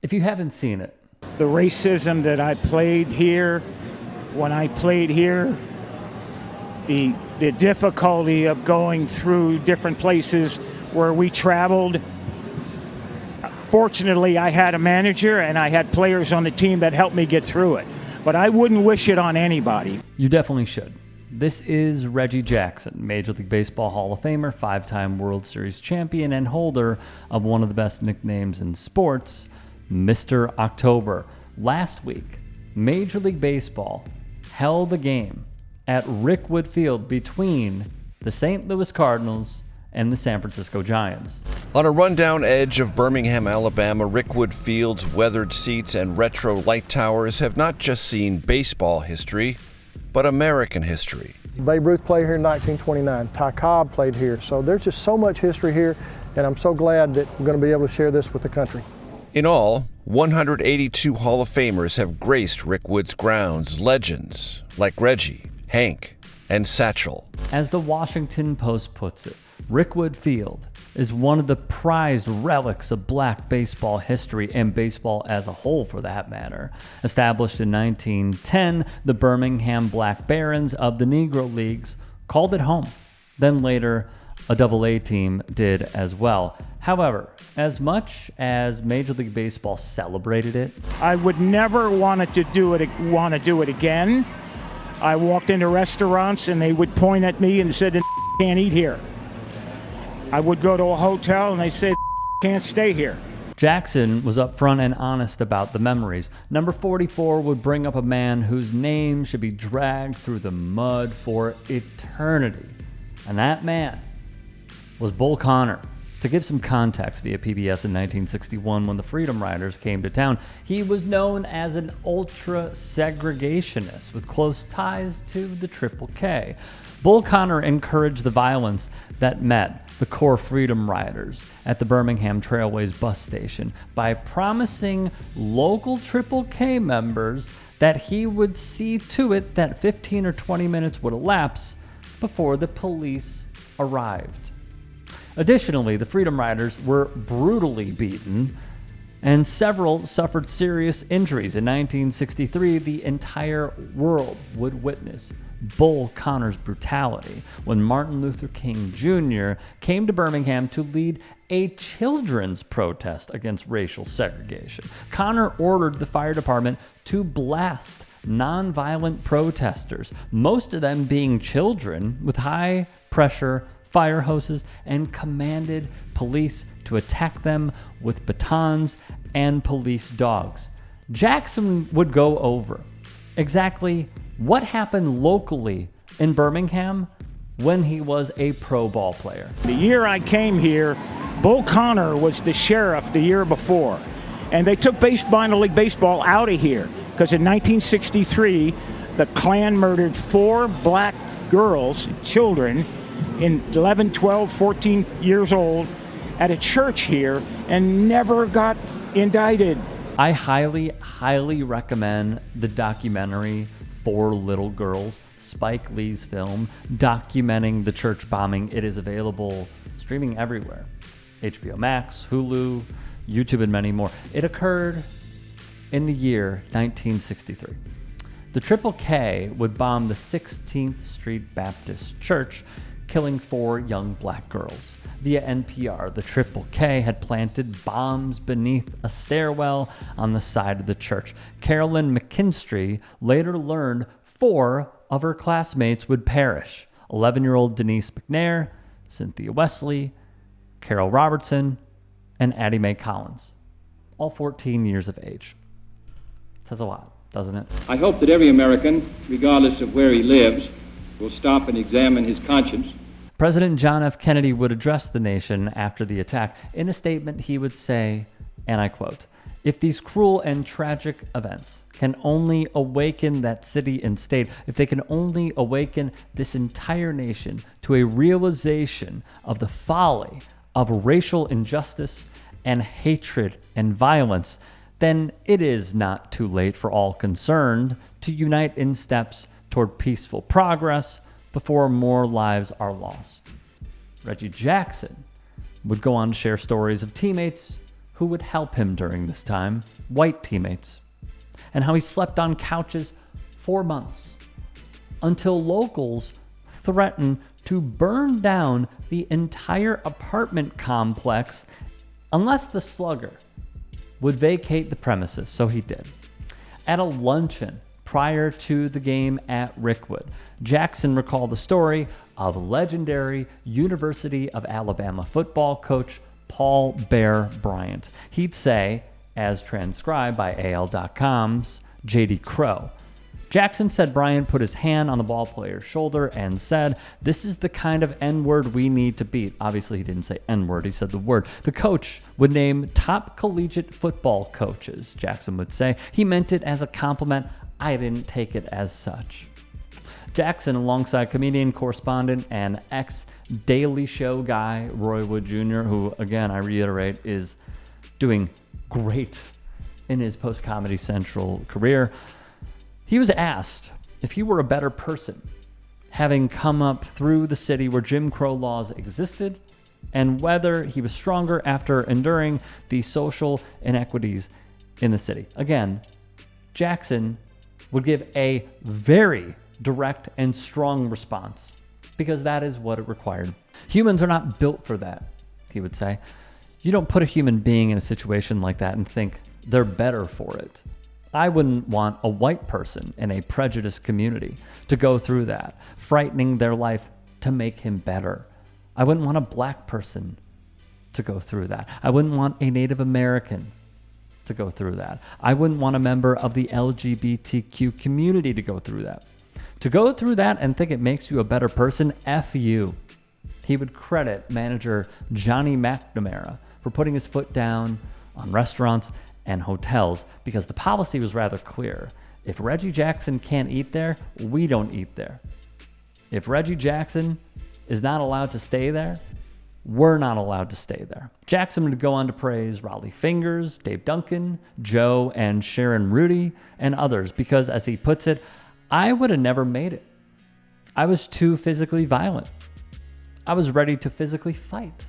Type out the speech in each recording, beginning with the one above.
If you haven't seen it, the racism that I played here, when I played here, the difficulty of going through different places where we traveled. Fortunately, I had a manager and I had players on the team that helped me get through it. But I wouldn't wish it on anybody. You definitely should. This is Reggie Jackson, Major League Baseball Hall of Famer, 5-time World Series champion, and holder of one of the best nicknames in sports, Mr. October. Last week, Major League Baseball held a game at Rickwood Field between the St. Louis Cardinals and the San Francisco Giants. On a rundown edge of Birmingham, Alabama, Rickwood Field's weathered seats and retro light towers have not just seen baseball history, but American history. Babe Ruth played here in 1929. Ty Cobb played here. So there's just so much history here, and I'm so glad that we're going to be able to share this with the country. In all, 182 Hall of Famers have graced Rickwood's grounds, legends like Reggie, Hank, and Satchel. As the Washington Post puts it, Rickwood Field is one of the prized relics of black baseball history, and baseball as a whole for that matter. Established in 1910, the Birmingham Black Barons of the Negro Leagues called it home. Then later, a AA team did as well. However, as much as Major League Baseball celebrated it, I would never want to do it again. I walked into restaurants and they would point at me and said, "Can't eat here." I would go to a hotel and they said, "Can't stay here." Jackson was upfront and honest about the memories. Number 44 would bring up a man whose name should be dragged through the mud for eternity. And that man was Bull Connor. To give some context via PBS in 1961, when the Freedom Riders came to town, he was known as an ultra-segregationist with close ties to the Triple K. Bull Connor encouraged the violence that met the core Freedom Riders at the Birmingham Trailways bus station by promising local Triple K members that he would see to it that 15 or 20 minutes would elapse before the police arrived. Additionally, the Freedom Riders were brutally beaten, and several suffered serious injuries. In 1963, the entire world would witness Bull Connor's brutality when Martin Luther King Jr. came to Birmingham to lead a children's protest against racial segregation. Connor ordered the fire department to blast nonviolent protesters, most of them being children, with high-pressure fire hoses, and commanded police to attack them with batons and police dogs. Jackson would go over exactly what happened locally in Birmingham when he was a pro ball player. The year I came here, Bull Connor was the sheriff the year before, and they took minor league baseball out of here because in 1963, the Klan murdered 4 black girls, children, in 11, 12, 14 years old at a church here and never got indicted. I highly, highly recommend the documentary 4 Little Girls, Spike Lee's film documenting the church bombing. It is available streaming everywhere. HBO Max, Hulu, YouTube, and many more. It occurred in the year 1963. The Triple K would bomb the 16th Street Baptist Church, killing 4 young black girls. Via NPR, the Triple K had planted bombs beneath a stairwell on the side of the church. Carolyn McKinstry later learned 4 of her classmates would perish: 11-year-old Denise McNair, Cynthia Wesley, Carol Robertson, and Addie Mae Collins, all 14 years of age. Says a lot, doesn't it? I hope that every American, regardless of where he lives, will stop and examine his conscience. President John F. Kennedy would address the nation after the attack. In a statement, he would say, and I quote, "If these cruel and tragic events can only awaken that city and state, if they can only awaken this entire nation to a realization of the folly of racial injustice and hatred and violence, then it is not too late for all concerned to unite in steps toward peaceful progress before more lives are lost." Reggie Jackson would go on to share stories of teammates who would help him during this time, white teammates, and how he slept on couches for months until locals threatened to burn down the entire apartment complex unless the slugger would vacate the premises. So he did. At a luncheon prior to the game at Rickwood, Jackson recalled the story of legendary University of Alabama football coach Paul Bear Bryant. He'd say, as transcribed by AL.com's J.D. Crow, Jackson said Bryant put his hand on the ball player's shoulder and said, "This is the kind of N-word we need to beat." Obviously, he didn't say N-word, he said the word. The coach would name top collegiate football coaches, Jackson would say. He meant it as a compliment. I didn't take it as such. Jackson, alongside comedian, correspondent, and ex-Daily Show guy Roy Wood Jr., who, again, I reiterate, is doing great in his post-Comedy Central career, he was asked if he were a better person, having come up through the city where Jim Crow laws existed, and whether he was stronger after enduring the social inequities in the city. Again, Jackson would give a very direct and strong response because that is what it required. Humans are not built for that, he would say. You don't put a human being in a situation like that and think they're better for it. I wouldn't want a white person in a prejudiced community to go through that, frightening their life to make him better. I wouldn't want a black person to go through that. I wouldn't want a Native American to go through that. I wouldn't want a member of the LGBTQ community to go through that. To go through that and think it makes you a better person, F you. He would credit manager Johnny McNamara for putting his foot down on restaurants and hotels because the policy was rather clear. If Reggie Jackson can't eat there, we don't eat there. If Reggie Jackson is not allowed to stay there, we're not allowed to stay there. Jackson would go on to praise Raleigh Fingers, Dave Duncan, Joe and Sharon Rudy, and others because, as he puts it, I would have never made it. I was too physically violent. I was ready to physically fight.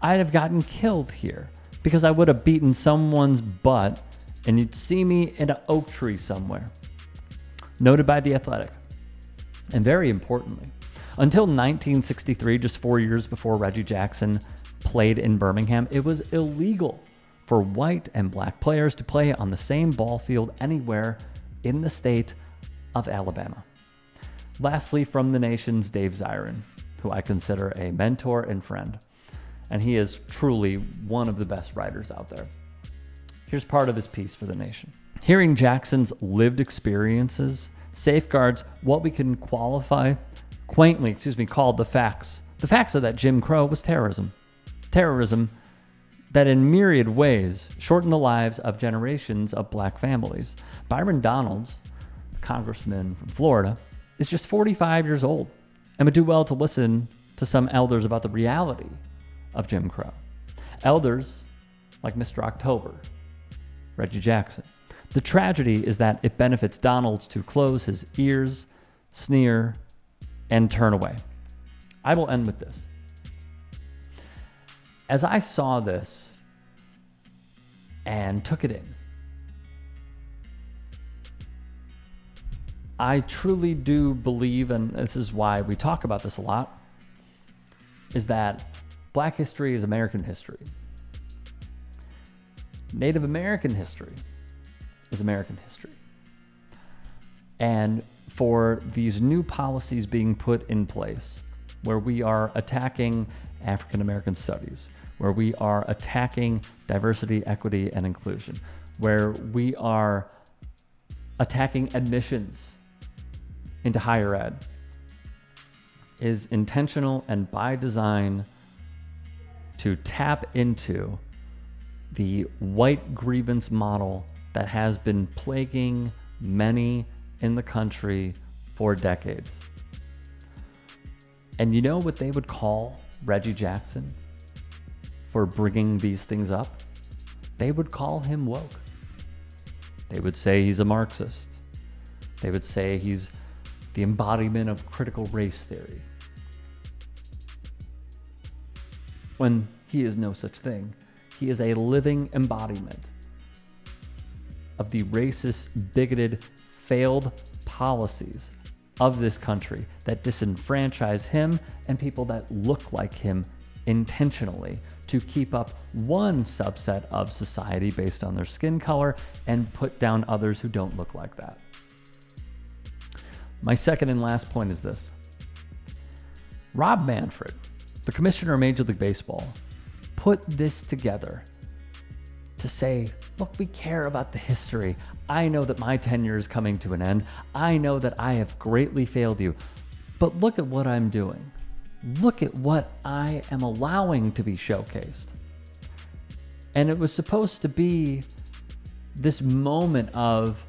I'd have gotten killed here because I would have beaten someone's butt and you'd see me in an oak tree somewhere. Noted by The Athletic. And very importantly, until 1963, just 4 years before Reggie Jackson played in Birmingham, it was illegal for white and black players to play on the same ball field anywhere in the state of Alabama. Lastly, from the nation's Dave Zirin, who I consider a mentor and friend, and he is truly one of the best writers out there. Here's part of his piece for The Nation. Hearing Jackson's lived experiences safeguards what we can quaintly called the facts. The facts are that Jim Crow was terrorism. Terrorism that in myriad ways shortened the lives of generations of black families. Byron Donalds, the congressman from Florida, is just 45 years old and would do well to listen to some elders about the reality of Jim Crow. Elders like Mr. October, Reggie Jackson. The tragedy is that it benefits Donalds to close his ears, sneer, and turn away. I will end with this. As I saw this and took it in, I truly do believe, and this is why we talk about this a lot, is that Black history is American history. Native American history is American history. And for these new policies being put in place, where we are attacking African American studies, where we are attacking diversity, equity, and inclusion, where we are attacking admissions into higher ed, is intentional and by design to tap into the white grievance model that has been plaguing many in the country for decades. And you know what they would call Reggie Jackson for bringing these things up? They would call him woke. They would say he's a Marxist. They would say he's the embodiment of critical race theory, when he is no such thing. He is a living embodiment of the racist, bigoted, failed policies of this country that disenfranchise him and people that look like him intentionally to keep up one subset of society based on their skin color and put down others who don't look like that. My second and last point is this. Rob Manfred, the commissioner of Major League Baseball, put this together to say, look, we care about the history. I know that my tenure is coming to an end. I know that I have greatly failed you. But look at what I'm doing. Look at what I am allowing to be showcased. And it was supposed to be this moment of,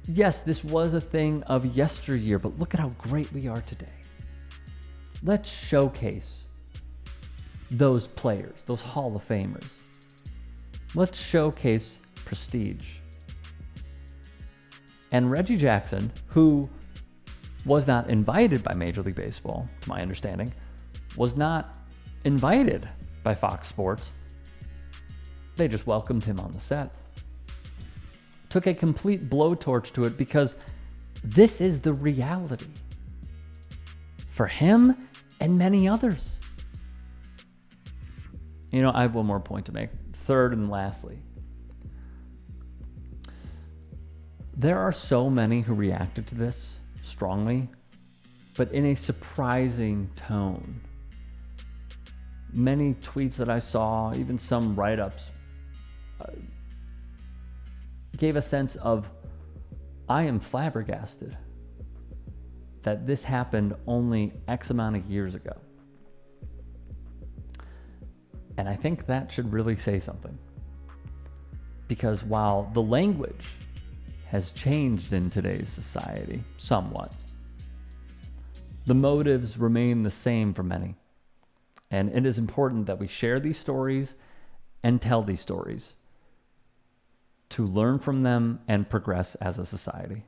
yes, this was a thing of yesteryear, but look at how great we are today. Let's showcase those players, those Hall of Famers. Let's showcase prestige. And Reggie Jackson, who was not invited by Major League Baseball, to my understanding, was not invited by Fox Sports. They just welcomed him on the set. Took a complete blowtorch to it because this is the reality for him and many others. You know, I have one more point to make. Third and lastly, there are so many who reacted to this strongly, but in a surprising tone. Many tweets that I saw, even some write-ups, gave a sense of, I am flabbergasted that this happened only X amount of years ago. And I think that should really say something. Because while the language has changed in today's society somewhat, the motives remain the same for many. And it is important that we share these stories and tell these stories to learn from them and progress as a society.